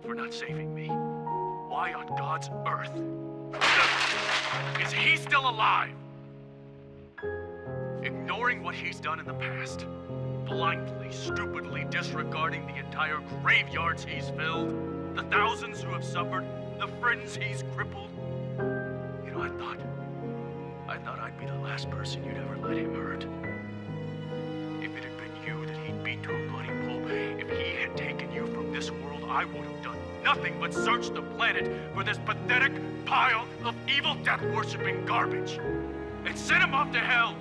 for not saving me. Why on God's earth is he still alive? Ignoring what he's done in the past, blindly, stupidly disregarding the entire graveyards he's filled, the thousands who have suffered, the friends he's crippled. You know, I thought I'd be the last person you'd ever let him hurt. If it had been you that he'd beat to a bloody pulp, if he had taken you from this world, I would have done nothing but search the planet for this pathetic pile of evil death-worshipping garbage and send him off to hell.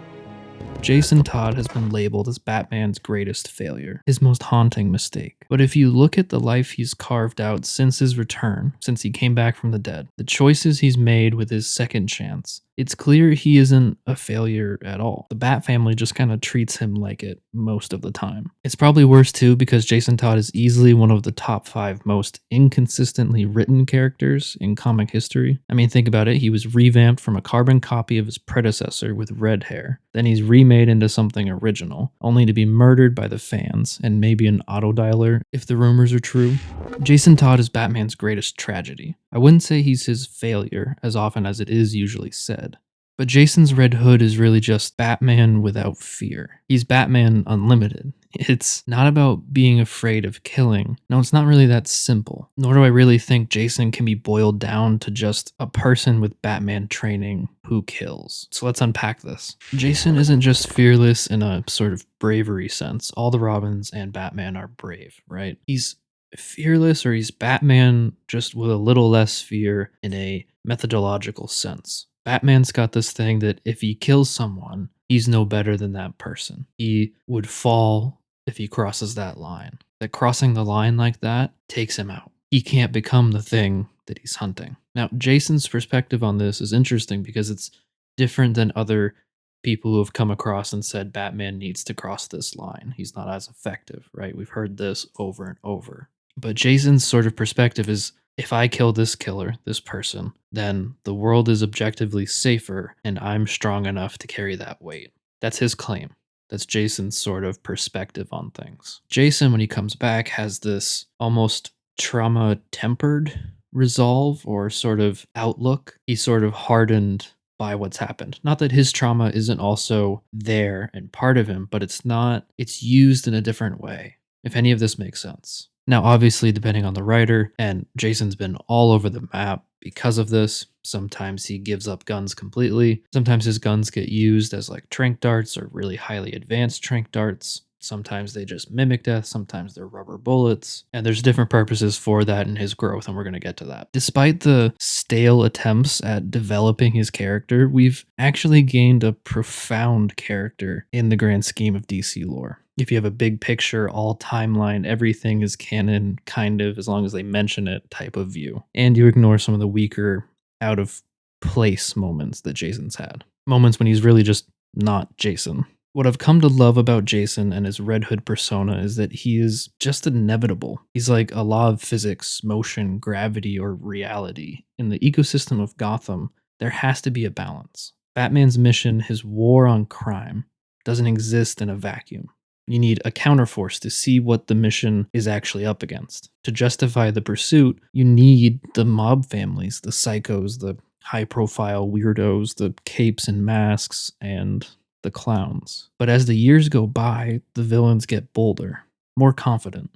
Jason Todd has been labeled as Batman's greatest failure, his most haunting mistake. But if you look at the life he's carved out since his return, since he came back from the dead, the choices he's made with his second chance, it's clear he isn't a failure at all. The Bat family just kind of treats him like it most of the time. It's probably worse too because Jason Todd is easily one of the top 5 most inconsistently written characters in comic history. I mean, think about it. He was revamped from a carbon copy of his predecessor with red hair. Then he's remade into something original, only to be murdered by the fans and maybe an autodialer if the rumors are true. Jason Todd is Batman's greatest tragedy. I wouldn't say he's his failure as often as it is usually said. But Jason's Red Hood is really just Batman without fear. He's Batman Unlimited. It's not about being afraid of killing. No, it's not really that simple. Nor do I really think Jason can be boiled down to just a person with Batman training who kills. So let's unpack this. Jason isn't just fearless in a sort of bravery sense. All the Robins and Batman are brave, right? He's fearless, or he's Batman just with a little less fear in a methodological sense. Batman's got this thing that if he kills someone, he's no better than that person. He would fall if he crosses that line. That crossing the line like that takes him out. He can't become the thing that he's hunting. Now, Jason's perspective on this is interesting because it's different than other people who have come across and said Batman needs to cross this line. He's not as effective, right? We've heard this over and over. But Jason's sort of perspective is, if I kill this killer, this person, then the world is objectively safer and I'm strong enough to carry that weight. That's his claim. That's Jason's sort of perspective on things. Jason, when he comes back, has this almost trauma-tempered resolve or sort of outlook. He's sort of hardened by what's happened. Not that his trauma isn't also there and part of him, but it's used in a different way, if any of this makes sense. Now, obviously, depending on the writer, and Jason's been all over the map because of this. Sometimes he gives up guns completely. Sometimes his guns get used as like tranq darts or really highly advanced tranq darts. Sometimes they just mimic death. Sometimes they're rubber bullets. And there's different purposes for that in his growth, and we're going to get to that. Despite the stale attempts at developing his character, we've actually gained a profound character in the grand scheme of DC lore. If you have a big picture, all timeline, everything is canon, kind of, as long as they mention it, type of view. And you ignore some of the weaker, out of place moments that Jason's had. Moments when he's really just not Jason. What I've come to love about Jason and his Red Hood persona is that he is just inevitable. He's like a law of physics, motion, gravity, or reality. In the ecosystem of Gotham, there has to be a balance. Batman's mission, his war on crime, doesn't exist in a vacuum. You need a counterforce to see what the mission is actually up against. To justify the pursuit, you need the mob families, the psychos, the high-profile weirdos, the capes and masks, and the clowns. But as the years go by, the villains get bolder, more confident.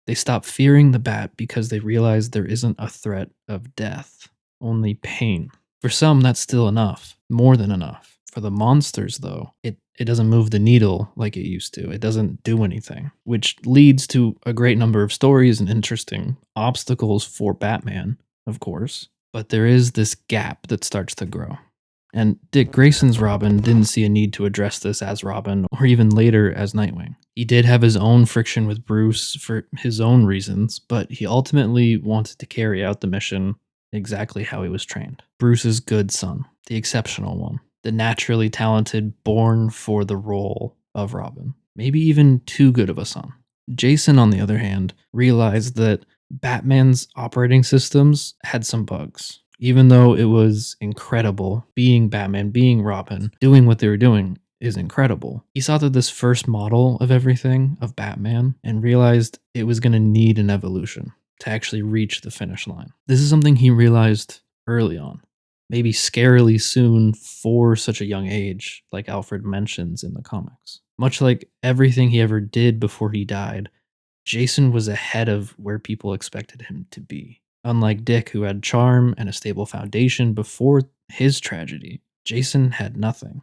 They stop fearing the Bat because they realize there isn't a threat of death, only pain. For some, that's still enough, more than enough. For the monsters, though, it doesn't move the needle like it used to. It doesn't do anything, which leads to a great number of stories and interesting obstacles for Batman, of course. But there is this gap that starts to grow. And Dick Grayson's Robin didn't see a need to address this as Robin, or even later as Nightwing. He did have his own friction with Bruce for his own reasons, but he ultimately wanted to carry out the mission exactly how he was trained. Bruce's good son, the exceptional one. The naturally talented, born for the role of Robin. Maybe even too good of a son. Jason, on the other hand, realized that Batman's operating systems had some bugs. Even though it was incredible, being Batman, being Robin, doing what they were doing is incredible. He saw that this first model of everything, of Batman, and realized it was going to need an evolution. to actually reach the finish line. This is something he realized early on, maybe scarily soon for such a young age, like Alfred mentions in the comics. Much like everything he ever did before he died, Jason was ahead of where people expected him to be. Unlike Dick, who had charm and a stable foundation before his tragedy, Jason had nothing.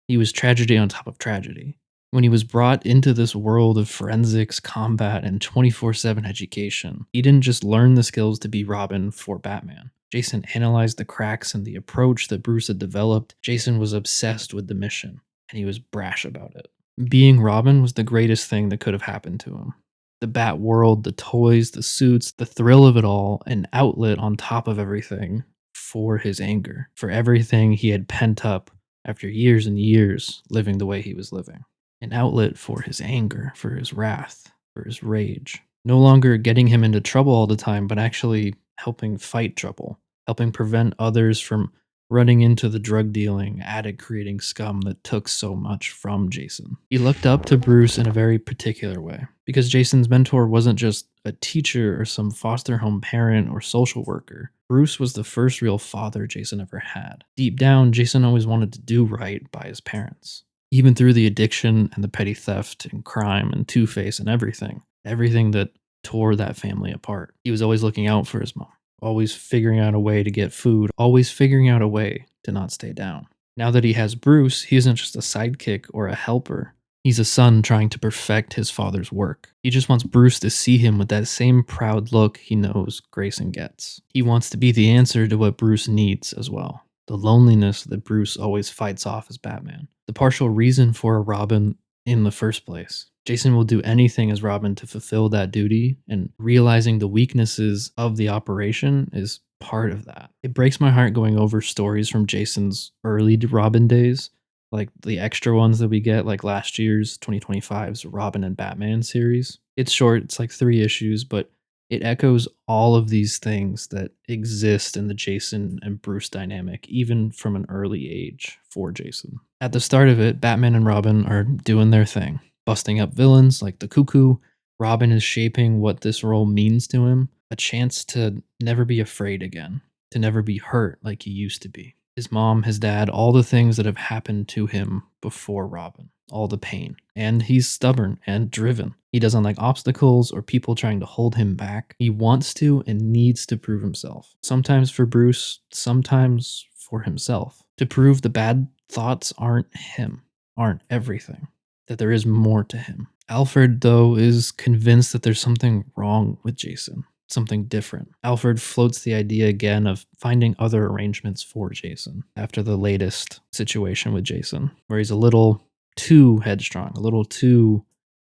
He was tragedy on top of tragedy. When he was brought into this world of forensics, combat, and 24/7 education, he didn't just learn the skills to be Robin for Batman. Jason analyzed the cracks in the approach that Bruce had developed. Jason was obsessed with the mission, and he was brash about it. Being Robin was the greatest thing that could have happened to him. The Bat world, the toys, the suits, the thrill of it all, an outlet on top of everything for his anger, for everything he had pent up after years and years living the way he was living. An outlet for his anger, for his wrath, for his rage. No longer getting him into trouble all the time, but actually helping fight trouble, helping prevent others from running into the drug dealing, addict creating scum that took so much from Jason. He looked up to Bruce in a very particular way, because Jason's mentor wasn't just a teacher or some foster home parent or social worker. Bruce was the first real father Jason ever had. Deep down, Jason always wanted to do right by his parents. Even through the addiction and the petty theft and crime and two-face and everything that tore that family apart. He was always looking out for his mom, always figuring out a way to get food, always figuring out a way to not stay down. Now that he has Bruce, he isn't just a sidekick or a helper. He's a son trying to perfect his father's work. He just wants Bruce to see him with that same proud look he knows Grayson gets. He wants to be the answer to what Bruce needs as well. The loneliness that Bruce always fights off as Batman. The partial reason for a Robin in the first place. Jason will do anything as Robin to fulfill that duty, and realizing the weaknesses of the operation is part of that. It breaks my heart going over stories from Jason's early Robin days, like the extra ones that we get, like last year's 2025's Robin and Batman series. It's short, it's like 3 issues, but it echoes all of these things that exist in the Jason and Bruce dynamic, even from an early age for Jason. At the start of it, Batman and Robin are doing their thing, busting up villains like the Cuckoo. Robin is shaping what this role means to him, a chance to never be afraid again, to never be hurt like he used to be. His mom, his dad, all the things that have happened to him before Robin, all the pain. And he's stubborn and driven. He doesn't like obstacles or people trying to hold him back. He wants to and needs to prove himself. Sometimes for Bruce, sometimes for himself. To prove the bad thoughts aren't him, aren't everything, that there is more to him. Alfred, though, is convinced that there's something wrong with Jason. Something different. Alfred floats the idea again of finding other arrangements for Jason after the latest situation with Jason, where he's a little too headstrong, a little too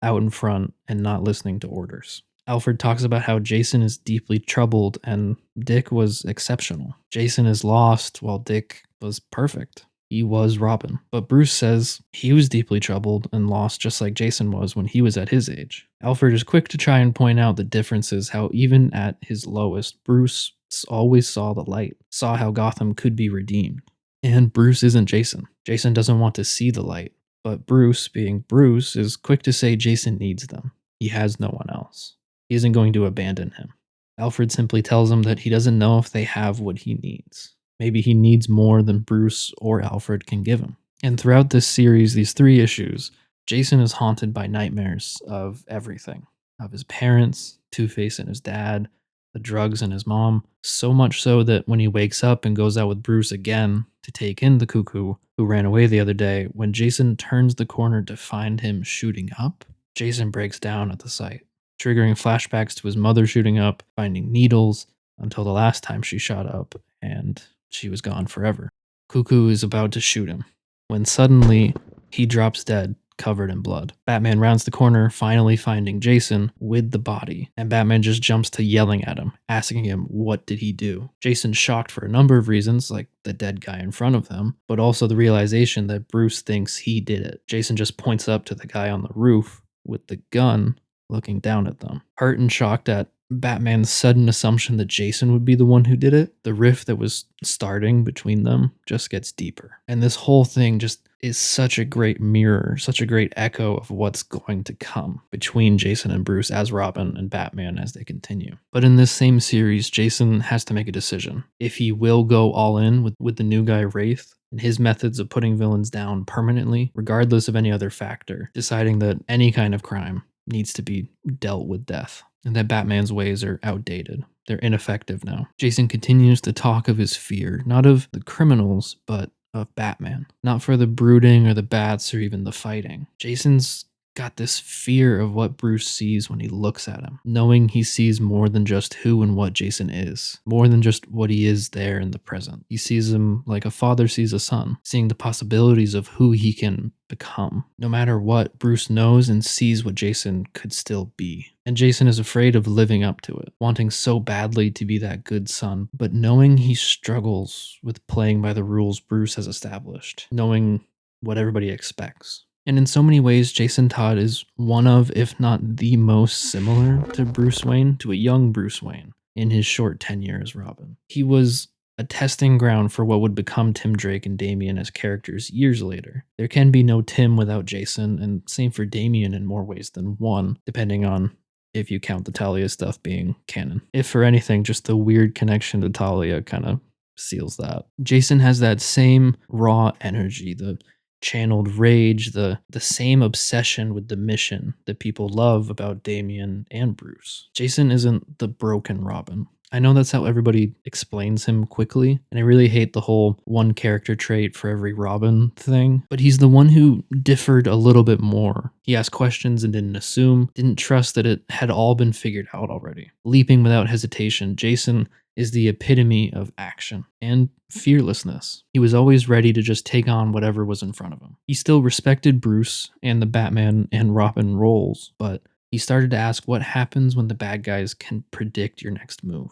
out in front and not listening to orders. Alfred talks about how Jason is deeply troubled and Dick was exceptional. Jason is lost while Dick was perfect. He was Robin. But Bruce says he was deeply troubled and lost just like Jason was when he was at his age. Alfred is quick to try and point out the differences, how even at his lowest, Bruce always saw the light, saw how Gotham could be redeemed. And Bruce isn't Jason. Jason doesn't want to see the light. But Bruce, being Bruce, is quick to say Jason needs them. He has no one else. He isn't going to abandon him. Alfred simply tells him that he doesn't know if they have what he needs. Maybe he needs more than Bruce or Alfred can give him. And throughout this series, these 3 issues, Jason is haunted by nightmares of everything. Of his parents, Two-Face and his dad, the drugs and his mom. So much so that when he wakes up and goes out with Bruce again to take in the Cuckoo, who ran away the other day, when Jason turns the corner to find him shooting up, Jason breaks down at the sight, triggering flashbacks to his mother shooting up, finding needles, until the last time she shot up, and she was gone forever. Cuckoo is about to shoot him, when suddenly he drops dead, covered in blood. Batman rounds the corner, finally finding Jason with the body, and Batman just jumps to yelling at him, asking him what did he do. Jason's shocked for a number of reasons, like the dead guy in front of them, but also the realization that Bruce thinks he did it. Jason just points up to the guy on the roof with the gun, looking down at them. Hurt and shocked at Batman's sudden assumption that Jason would be the one who did it, the rift that was starting between them just gets deeper. And this whole thing just is such a great mirror, such a great echo of what's going to come between Jason and Bruce as Robin and Batman as they continue. But in this same series, Jason has to make a decision. If he will go all in with the new guy Wraith, and his methods of putting villains down permanently, regardless of any other factor, deciding that any kind of crime needs to be dealt with death, and that Batman's ways are outdated. They're ineffective now. Jason continues to talk of his fear, not of the criminals, but of Batman. Not for the brooding or the bats or even the fighting. Jason's got this fear of what Bruce sees when he looks at him, knowing he sees more than just who and what Jason is, more than just what he is there in the present. He sees him like a father sees a son, seeing the possibilities of who he can become. No matter what, Bruce knows and sees what Jason could still be. And Jason is afraid of living up to it, wanting so badly to be that good son, but knowing he struggles with playing by the rules Bruce has established, knowing what everybody expects. And in so many ways, Jason Todd is one of, if not the most similar to Bruce Wayne, to a young Bruce Wayne in his short tenure as Robin. He was a testing ground for what would become Tim Drake and Damian as characters years later. There can be no Tim without Jason, and same for Damian in more ways than one, depending on if you count the Talia stuff being canon. If for anything, just the weird connection to Talia kind of seals that. Jason has that same raw energy, the channeled rage, the same obsession with the mission that people love about Damian and Bruce. Jason isn't the broken Robin. I know that's how everybody explains him quickly, and I really hate the whole one character trait for every Robin thing, but he's the one who differed a little bit more. He asked questions and didn't assume, didn't trust that it had all been figured out already. Leaping without hesitation, Jason is the epitome of action and fearlessness. He was always ready to just take on whatever was in front of him. He still respected Bruce and the Batman and Robin roles, but he started to ask what happens when the bad guys can predict your next move.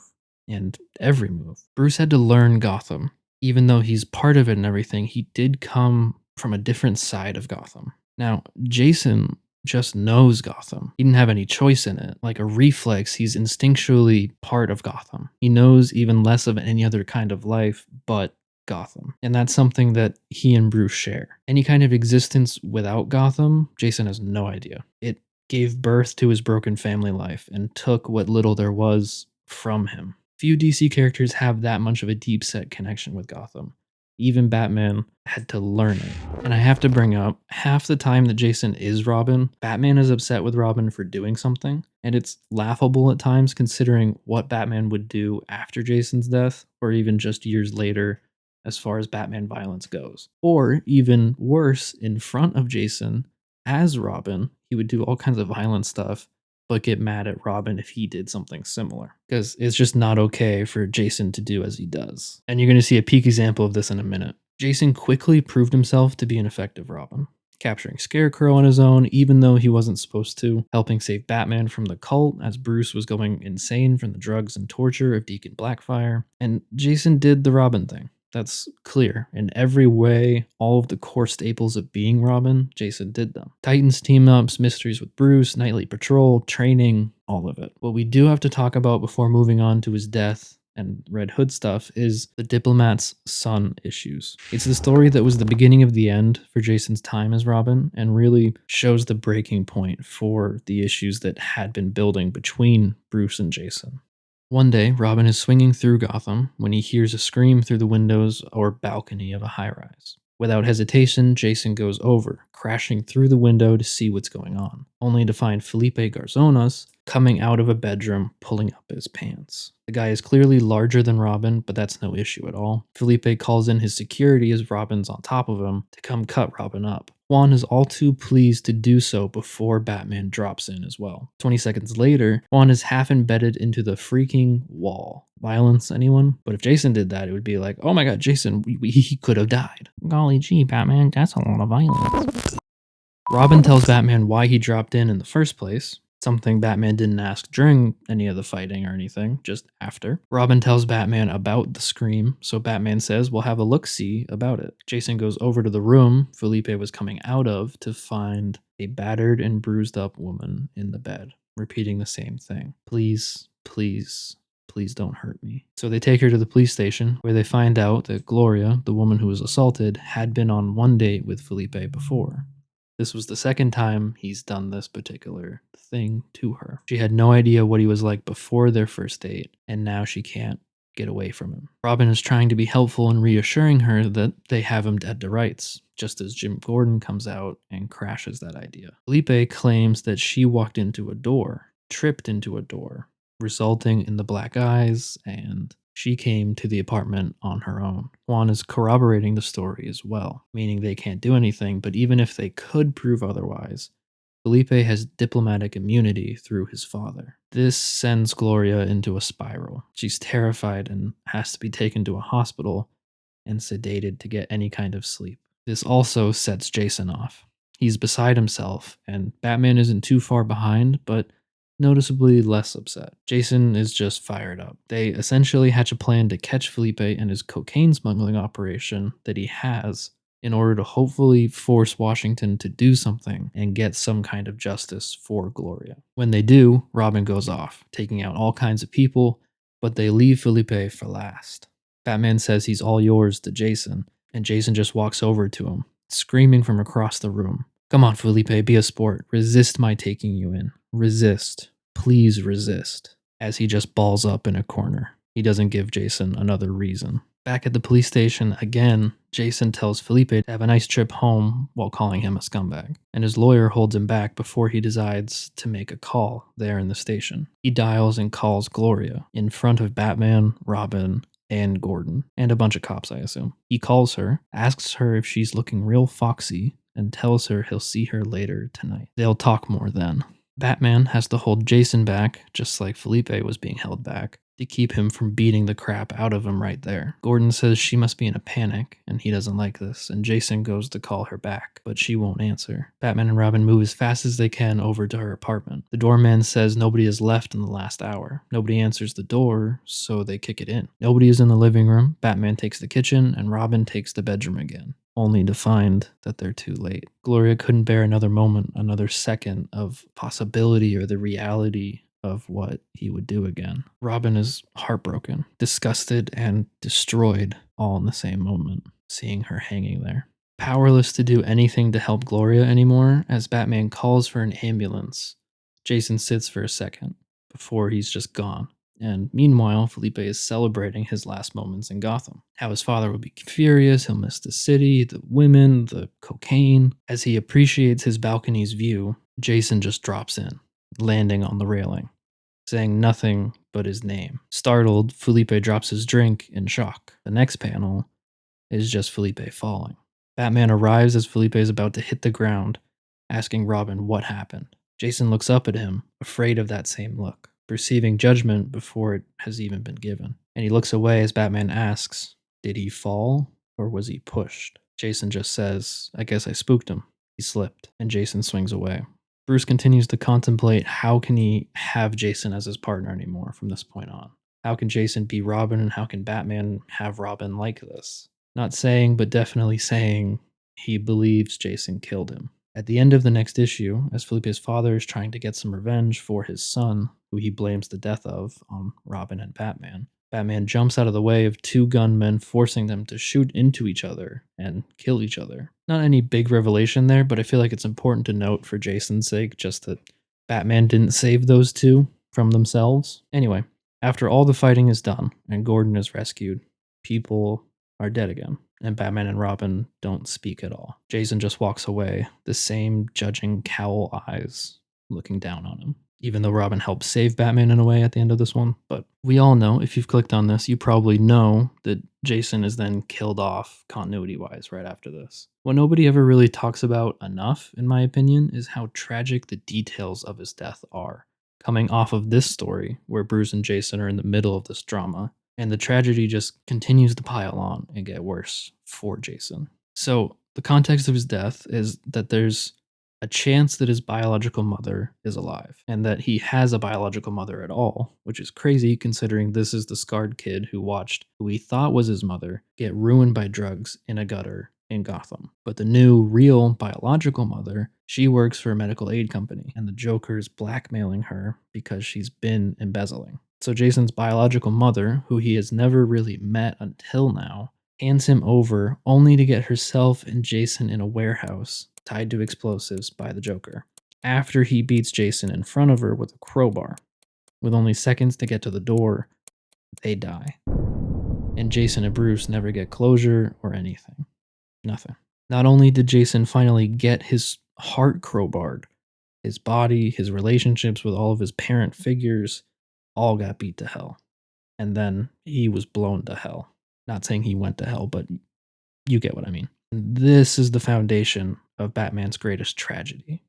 And every move. Bruce had to learn Gotham. Even though he's part of it and everything, he did come from a different side of Gotham. Now, Jason just knows Gotham. He didn't have any choice in it. Like a reflex, he's instinctually part of Gotham. He knows even less of any other kind of life but Gotham. And that's something that he and Bruce share. Any kind of existence without Gotham, Jason has no idea. It gave birth to his broken family life and took what little there was from him. Few DC characters have that much of a deep set connection with Gotham. Even Batman had to learn it. And I have to bring up, half the time that Jason is Robin, Batman is upset with Robin for doing something, and it's laughable at times considering what Batman would do after Jason's death, or even just years later as far as Batman violence goes. Or even worse, in front of Jason, as Robin, he would do all kinds of violent stuff, but get mad at Robin if he did something similar. Because it's just not okay for Jason to do as he does. And you're going to see a peak example of this in a minute. Jason quickly proved himself to be an effective Robin, capturing Scarecrow on his own, even though he wasn't supposed to, helping save Batman from the cult as Bruce was going insane from the drugs and torture of Deacon Blackfire. And Jason did the Robin thing. That's clear. In every way, all of the core staples of being Robin, Jason did them. Titans team-ups, mysteries with Bruce, nightly patrol, training, all of it. What we do have to talk about before moving on to his death and Red Hood stuff is the diplomat's son issues. It's the story that was the beginning of the end for Jason's time as Robin and really shows the breaking point for the issues that had been building between Bruce and Jason. One day, Robin is swinging through Gotham when he hears a scream through the windows or balcony of a high-rise. Without hesitation, Jason goes over, crashing through the window to see what's going on, only to find Felipe Garzonas coming out of a bedroom pulling up his pants. The guy is clearly larger than Robin, but that's no issue at all. Felipe calls in his security as Robin's on top of him to come cut Robin up. Juan is all too pleased to do so before Batman drops in as well. 20 seconds later, Juan is half embedded into the freaking wall. Violence, anyone? But if Jason did that, it would be like, oh my god, Jason, he could have died. Golly gee, Batman, that's a lot of violence. Robin tells Batman why he dropped in the first place. Something Batman didn't ask during any of the fighting or anything, just after. Robin tells Batman about the scream, so Batman says, we'll have a look-see about it. Jason goes over to the room Felipe was coming out of to find a battered and bruised up woman in the bed, repeating the same thing. Please please, please don't hurt me. So they take her to the police station where they find out that Gloria, the woman who was assaulted, had been on one date with Felipe before. This was the second time he's done this particular thing to her. She had no idea what he was like before their first date, and now she can't get away from him. Robin is trying to be helpful and reassuring her that they have him dead to rights, just as Jim Gordon comes out and crashes that idea. Felipe claims that she walked into a door, tripped into a door, resulting in the black eyes, and she came to the apartment on her own. Juan is corroborating the story as well, meaning they can't do anything, but even if they could prove otherwise, Felipe has diplomatic immunity through his father. This sends Gloria into a spiral. She's terrified and has to be taken to a hospital and sedated to get any kind of sleep. This also sets Jason off. He's beside himself, and Batman isn't too far behind, but noticeably less upset. Jason is just fired up. They essentially hatch a plan to catch Felipe and his cocaine smuggling operation that he has in order to hopefully force Washington to do something and get some kind of justice for Gloria. When they do, Robin goes off, taking out all kinds of people, but they leave Felipe for last. Batman says he's all yours to Jason, and Jason just walks over to him, screaming from across the room. Come on, Felipe, be a sport. Resist my taking you in. Resist. Please resist. As he just balls up in a corner. He doesn't give Jason another reason. Back at the police station, again, Jason tells Felipe to have a nice trip home while calling him a scumbag. And his lawyer holds him back before he decides to make a call there in the station. He dials and calls Gloria in front of Batman, Robin, and Gordon, and a bunch of cops, I assume. He calls her, asks her if she's looking real foxy, and tells her he'll see her later tonight. They'll talk more then. Batman has to hold Jason back, just like Felipe was being held back, to keep him from beating the crap out of him right there. Gordon says she must be in a panic, and he doesn't like this, and Jason goes to call her back, but she won't answer. Batman and Robin move as fast as they can over to her apartment. The doorman says nobody has left in the last hour. Nobody answers the door, so they kick it in. Nobody is in the living room. Batman takes the kitchen, and Robin takes the bedroom again, only to find that they're too late. Gloria couldn't bear another moment, another second of possibility or the reality of what he would do again. Robin is heartbroken, disgusted, and destroyed all in the same moment, seeing her hanging there. Powerless to do anything to help Gloria anymore, as Batman calls for an ambulance, Jason sits for a second before he's just gone. And meanwhile, Felipe is celebrating his last moments in Gotham. How his father will be furious, he'll miss the city, the women, the cocaine. As he appreciates his balcony's view, Jason just drops in, landing on the railing, saying nothing but his name. Startled, Felipe drops his drink in shock. The next panel is just Felipe falling. Batman arrives as Felipe is about to hit the ground, asking Robin what happened. Jason looks up at him, afraid of that same look, perceiving judgment before it has even been given. And he looks away as Batman asks, did he fall or was he pushed? Jason just says, I guess I spooked him. He slipped, and Jason swings away. Bruce continues to contemplate how can he have Jason as his partner anymore from this point on. How can Jason be Robin, and how can Batman have Robin like this? Not saying, but definitely saying he believes Jason killed him. At the end of the next issue, as Felipe's father is trying to get some revenge for his son, who he blames the death of on Robin and Batman, Batman jumps out of the way of two gunmen, forcing them to shoot into each other and kill each other. Not any big revelation there, but I feel like it's important to note for Jason's sake, just that Batman didn't save those two from themselves. Anyway, after all the fighting is done and Gordon is rescued, people are dead again, and Batman and Robin don't speak at all. Jason just walks away, the same judging cowl eyes looking down on him. Even though Robin helps save Batman in a way at the end of this one. But we all know, if you've clicked on this, you probably know that Jason is then killed off continuity-wise right after this. What nobody ever really talks about enough, in my opinion, is how tragic the details of his death are. Coming off of this story, where Bruce and Jason are in the middle of this drama, and the tragedy just continues to pile on and get worse for Jason. So, the context of his death is that there's a chance that his biological mother is alive, and that he has a biological mother at all, which is crazy considering this is the scarred kid who watched who he thought was his mother get ruined by drugs in a gutter in Gotham. But the new, real biological mother, she works for a medical aid company, and the Joker's blackmailing her because she's been embezzling. So Jason's biological mother, who he has never really met until now, hands him over only to get herself and Jason in a warehouse tied to explosives by the Joker. After he beats Jason in front of her with a crowbar. With only seconds to get to the door, they die. And Jason and Bruce never get closure or anything. Nothing. Not only did Jason finally get his heart crowbarred, his body, his relationships with all of his parent figures, all got beat to hell. And then he was blown to hell. Not saying he went to hell, but you get what I mean. This is the foundation of Batman's greatest tragedy.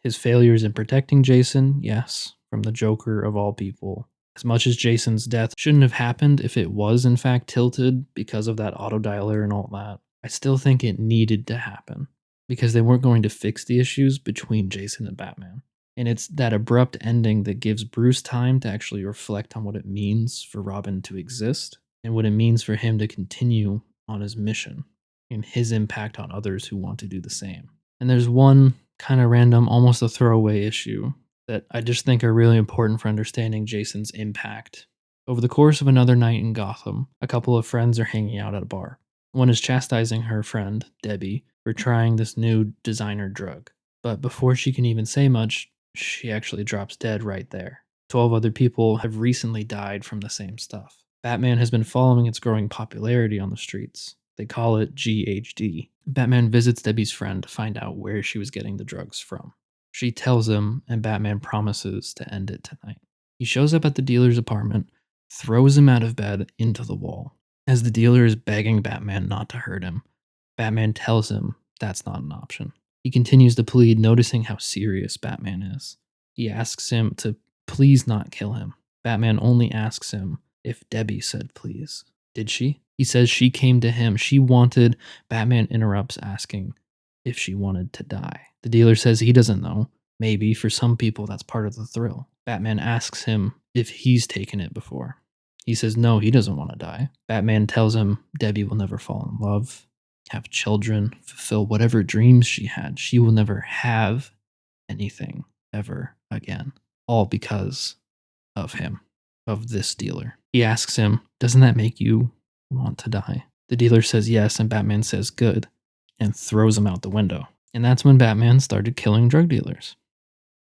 His failures in protecting Jason, yes, from the Joker of all people. As much as Jason's death shouldn't have happened if it was in fact tilted because of that autodialer and all that, I still think it needed to happen because they weren't going to fix the issues between Jason and Batman. And it's that abrupt ending that gives Bruce time to actually reflect on what it means for Robin to exist and what it means for him to continue on his mission and his impact on others who want to do the same. And there's one kind of random, almost a throwaway issue that I just think are really important for understanding Jason's impact. Over the course of another night in Gotham, a couple of friends are hanging out at a bar. One is chastising her friend, Debbie, for trying this new designer drug. But before she can even say much, she actually drops dead right there. 12 other people have recently died from the same stuff. Batman has been following its growing popularity on the streets. They call it GHD. Batman visits Debbie's friend to find out where she was getting the drugs from. She tells him, and Batman promises to end it tonight. He shows up at the dealer's apartment, throws him out of bed into the wall. As the dealer is begging Batman not to hurt him, Batman tells him that's not an option. He continues to plead, noticing how serious Batman is. He asks him to please not kill him. Batman only asks him if Debbie said please. Did she? He says she came to him. She wanted. Batman interrupts, asking if she wanted to die. The dealer says he doesn't know. Maybe for some people that's part of the thrill. Batman asks him if he's taken it before. He says no, he doesn't want to die. Batman tells him Debbie will never fall in love, have children, fulfill whatever dreams she had. She will never have anything ever again. All because of him, of this dealer. He asks him, doesn't that make you want to die? The dealer says yes, and Batman says good, and throws him out the window. And that's when Batman started killing drug dealers.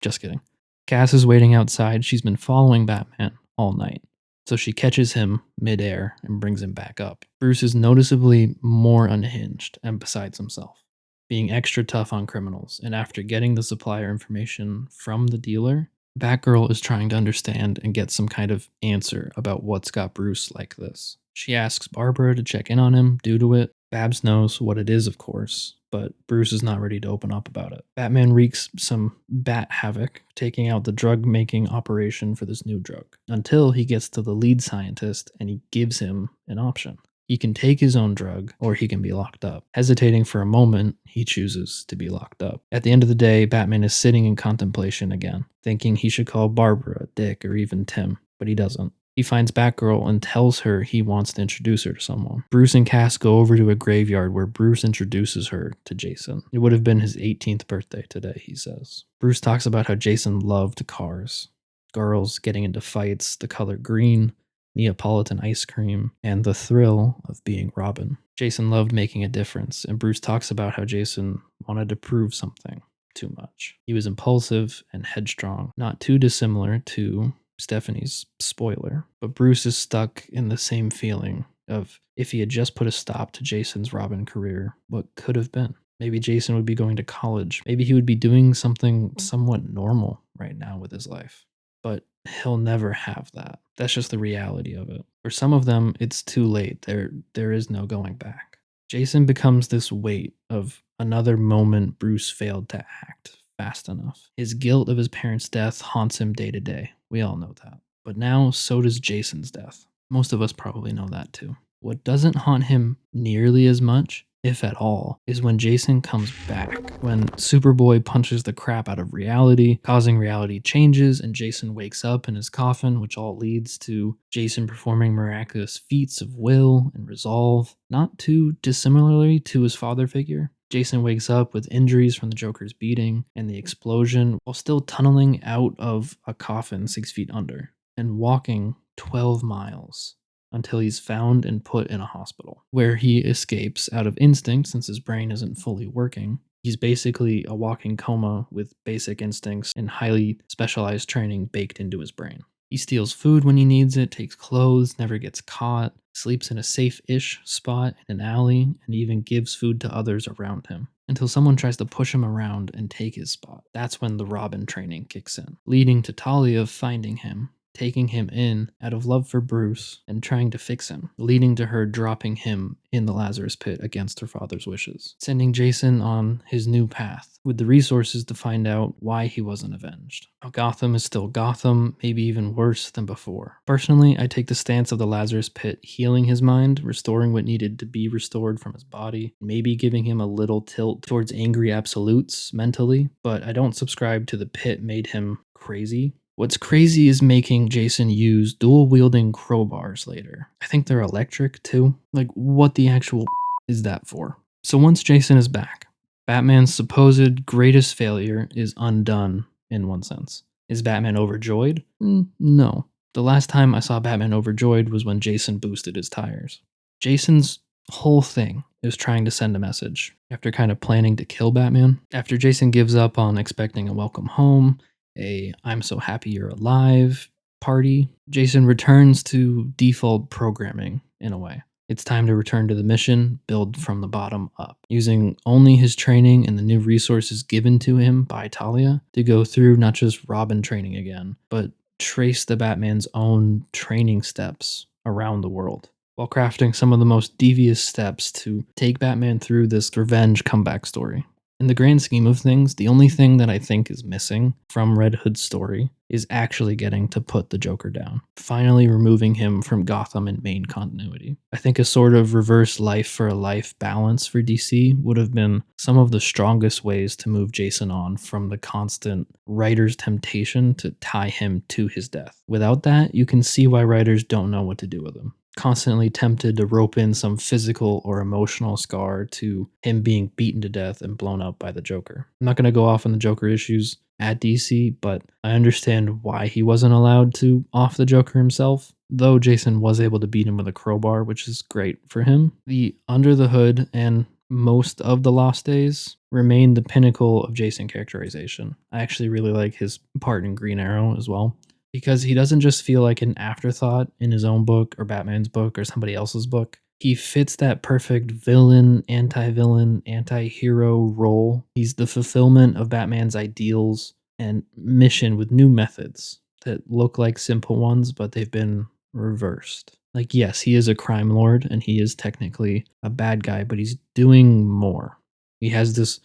Just kidding. Cass is waiting outside. She's been following Batman all night. So she catches him midair and brings him back up. Bruce is noticeably more unhinged and besides himself, being extra tough on criminals. And after getting the supplier information from the dealer, Batgirl is trying to understand and get some kind of answer about what's got Bruce like this. She asks Barbara to check in on him due to it. Babs knows what it is, of course, but Bruce is not ready to open up about it. Batman wreaks some bat havoc, taking out the drug-making operation for this new drug, until he gets to the lead scientist and he gives him an option. He can take his own drug, or he can be locked up. Hesitating for a moment, he chooses to be locked up. At the end of the day, Batman is sitting in contemplation again, thinking he should call Barbara, Dick, or even Tim, but he doesn't. He finds Batgirl and tells her he wants to introduce her to someone. Bruce and Cass go over to a graveyard where Bruce introduces her to Jason. It would have been his 18th birthday today, he says. Bruce talks about how Jason loved cars, girls getting into fights, the color green, Neapolitan ice cream, and the thrill of being Robin. Jason loved making a difference, and Bruce talks about how Jason wanted to prove something too much. He was impulsive and headstrong, not too dissimilar to Stephanie's spoiler, but Bruce is stuck in the same feeling of if he had just put a stop to Jason's Robin career, what could have been? Maybe Jason would be going to college. Maybe he would be doing something somewhat normal right now with his life. But he'll never have that. That's just the reality of it. For some of them, it's too late. There is no going back. Jason becomes this weight of another moment Bruce failed to act fast enough. His guilt of his parents' death haunts him day to day. We all know that. But now, so does Jason's death. Most of us probably know that too. What doesn't haunt him nearly as much, if at all, is when Jason comes back. When Superboy punches the crap out of reality, causing reality changes, and Jason wakes up in his coffin, which all leads to Jason performing miraculous feats of will and resolve, not too dissimilarly to his father figure. Jason wakes up with injuries from the Joker's beating and the explosion while still tunneling out of a coffin 6 feet under and walking 12 miles until he's found and put in a hospital, where he escapes out of instinct since his brain isn't fully working. He's basically a walking coma with basic instincts and highly specialized training baked into his brain. He steals food when he needs it, takes clothes, never gets caught, sleeps in a safe-ish spot in an alley, and even gives food to others around him until someone tries to push him around and take his spot. That's when the Robin training kicks in, leading to Talia finding him, taking him in out of love for Bruce and trying to fix him, leading to her dropping him in the Lazarus pit against her father's wishes, sending Jason on his new path with the resources to find out why he wasn't avenged. Now, Gotham is still Gotham, maybe even worse than before. Personally, I take the stance of the Lazarus pit healing his mind, restoring what needed to be restored from his body, maybe giving him a little tilt towards angry absolutes mentally, but I don't subscribe to the pit made him crazy. What's crazy is making Jason use dual-wielding crowbars later. I think they're electric too. Like, what the actual is that for? So once Jason is back, Batman's supposed greatest failure is undone in one sense. Is Batman overjoyed? No. The last time I saw Batman overjoyed was when Jason boosted his tires. Jason's whole thing is trying to send a message after kind of planning to kill Batman. After Jason gives up on expecting a welcome home, a "I'm so happy you're alive" party, Jason returns to default programming in a way. It's time to return to the mission, build from the bottom up, using only his training and the new resources given to him by Talia to go through not just Robin training again, but trace the Batman's own training steps around the world, while crafting some of the most devious steps to take Batman through this revenge comeback story. In the grand scheme of things, the only thing that I think is missing from Red Hood's story is actually getting to put the Joker down, finally removing him from Gotham and main continuity. I think a sort of reverse life for a life balance for DC would have been some of the strongest ways to move Jason on from the constant writer's temptation to tie him to his death. Without that, you can see why writers don't know what to do with him. Constantly tempted to rope in some physical or emotional scar to him being beaten to death and blown up by the Joker. I'm not going to go off on the Joker issues at DC, but I understand why he wasn't allowed to off the Joker himself, though Jason was able to beat him with a crowbar, which is great for him. The Under the Hood and most of the Lost Days remain the pinnacle of Jason characterization. I actually really like his part in Green Arrow as well, because he doesn't just feel like an afterthought in his own book or Batman's book or somebody else's book. He fits that perfect villain, anti-hero role. He's the fulfillment of Batman's ideals and mission with new methods that look like simple ones, but they've been reversed. Like, yes, he is a crime lord and he is technically a bad guy, but he's doing more. He has this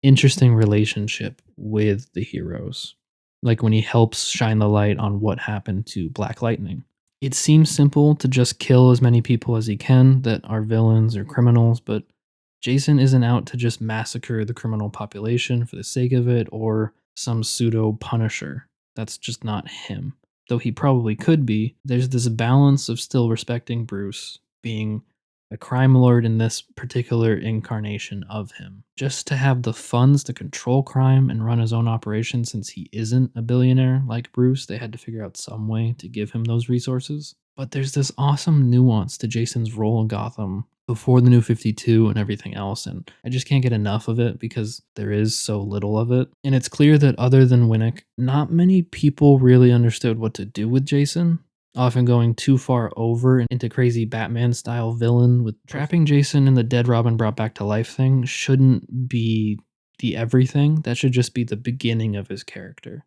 interesting relationship with the heroes, like when he helps shine the light on what happened to Black Lightning. It seems simple to just kill as many people as he can that are villains or criminals, but Jason isn't out to just massacre the criminal population for the sake of it or some pseudo punisher. That's just not him. Though he probably could be, there's this balance of still respecting Bruce, being a crime lord in this particular incarnation of him. Just to have the funds to control crime and run his own operation, since he isn't a billionaire like Bruce, they had to figure out some way to give him those resources. But there's this awesome nuance to Jason's role in Gotham before the New 52 and everything else, and I just can't get enough of it because there is so little of it. And it's clear that other than Winnick, not many people really understood what to do with Jason, often going too far over into crazy Batman-style villain. With trapping Jason in the dead Robin brought back to life thing shouldn't be the everything. That should just be the beginning of his character.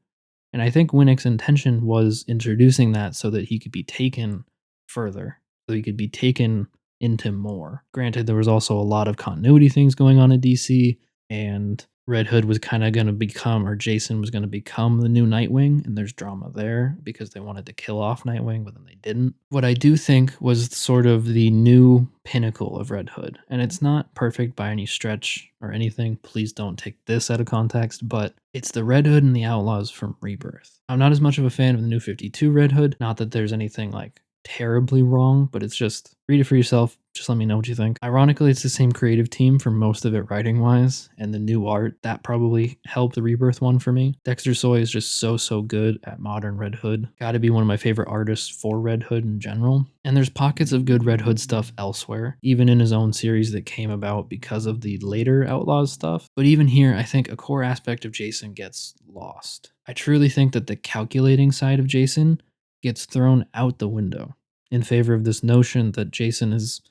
And I think Winnick's intention was introducing that so that he could be taken further, so he could be taken into more. Granted, there was also a lot of continuity things going on in DC, and Red Hood was kind of going to become, or Jason was going to become, the new Nightwing, and there's drama there because they wanted to kill off Nightwing, but then they didn't. What I do think was sort of the new pinnacle of Red Hood, and it's not perfect by any stretch or anything, please don't take this out of context, but it's the Red Hood and the Outlaws from Rebirth. I'm not as much of a fan of the New 52 Red Hood, not that there's anything like terribly wrong, but it's just, read it for yourself, Just let me know what you think. Ironically, it's the same creative team for most of it writing wise, and the new art that probably helped the Rebirth one for me. Dexter Soy is just so good at modern Red Hood. Gotta be one of my favorite artists for Red Hood in general. And there's pockets of good Red Hood stuff elsewhere, even in his own series that came about because of the later Outlaws stuff. But even here, I think a core aspect of Jason gets lost. I truly think that the calculating side of Jason gets thrown out the window in favor of this notion that Jason is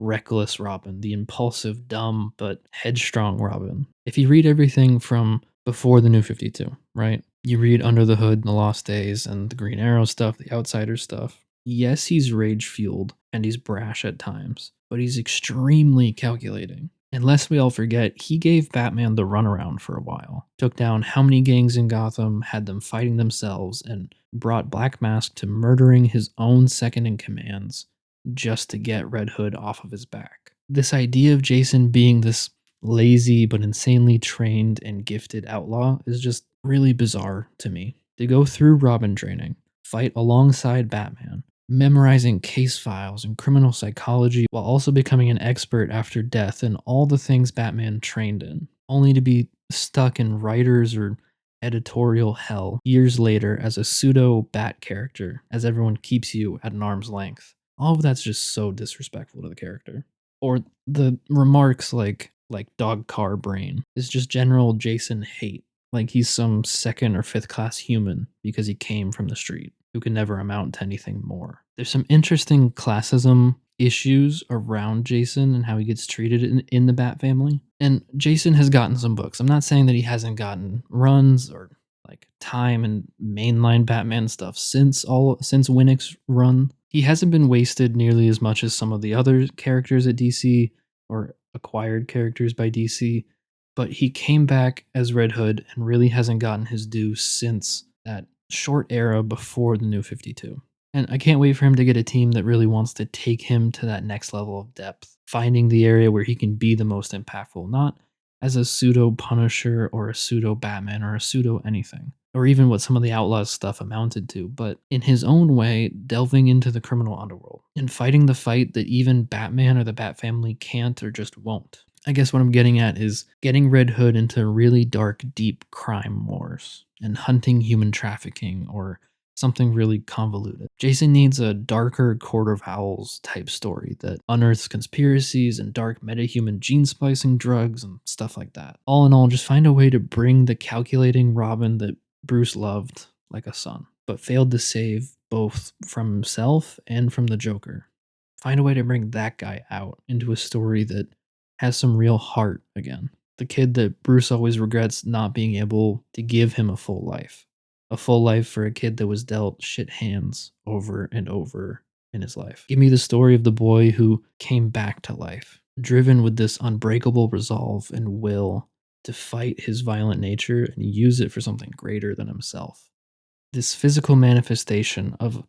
reckless Robin, the impulsive, dumb, but headstrong Robin. If you read everything from before the New 52, right? You read Under the Hood, The Lost Days, and the Green Arrow stuff, the Outsider stuff. Yes, he's rage fueled and he's brash at times, but he's extremely calculating. And lest we all forget, he gave Batman the runaround for a while. Took down how many gangs in Gotham, had them fighting themselves, and brought Black Mask to murdering his own second in commands just to get Red Hood off of his back. This idea of Jason being this lazy but insanely trained and gifted outlaw is just really bizarre to me. To go through Robin training, fight alongside Batman, memorizing case files and criminal psychology while also becoming an expert after death in all the things Batman trained in, only to be stuck in writers or editorial hell years later as a pseudo Bat character, as everyone keeps you at an arm's length. All of that's just so disrespectful to the character. Or the remarks like dog car brain is just general Jason hate. Like he's some second or fifth class human because he came from the street who can never amount to anything more. There's some interesting classism issues around Jason and how he gets treated in the Bat family. And Jason has gotten some books. I'm not saying that he hasn't gotten runs or like time and mainline Batman stuff since Winnick's run. He hasn't been wasted nearly as much as some of the other characters at DC or acquired characters by DC, but he came back as Red Hood and really hasn't gotten his due since that short era before the New 52. And I can't wait for him to get a team that really wants to take him to that next level of depth, finding the area where he can be the most impactful, not as a pseudo Punisher or a pseudo Batman or a pseudo anything, or even what some of the Outlaws stuff amounted to, but in his own way, delving into the criminal underworld and fighting the fight that even Batman or the Bat family can't or just won't. I guess what I'm getting at is getting Red Hood into really dark, deep crime wars and hunting human trafficking or something really convoluted. Jason needs a darker Court of Owls type story that unearths conspiracies and dark metahuman gene splicing drugs and stuff like that. All in all, just find a way to bring the calculating Robin that Bruce loved like a son, but failed to save both from himself and from the Joker. Find a way to bring that guy out into a story that has some real heart again. The kid that Bruce always regrets not being able to give him a full life. A full life for a kid that was dealt shit hands over and over in his life. Give me the story of the boy who came back to life, driven with this unbreakable resolve and will to fight his violent nature and use it for something greater than himself. This physical manifestation of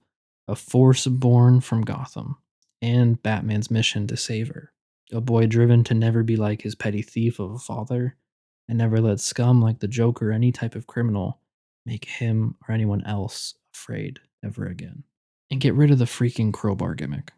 a force born from Gotham and Batman's mission to save her. A boy driven to never be like his petty thief of a father and never let scum like the Joker or any type of criminal make him or anyone else afraid ever again. And get rid of the freaking crowbar gimmick.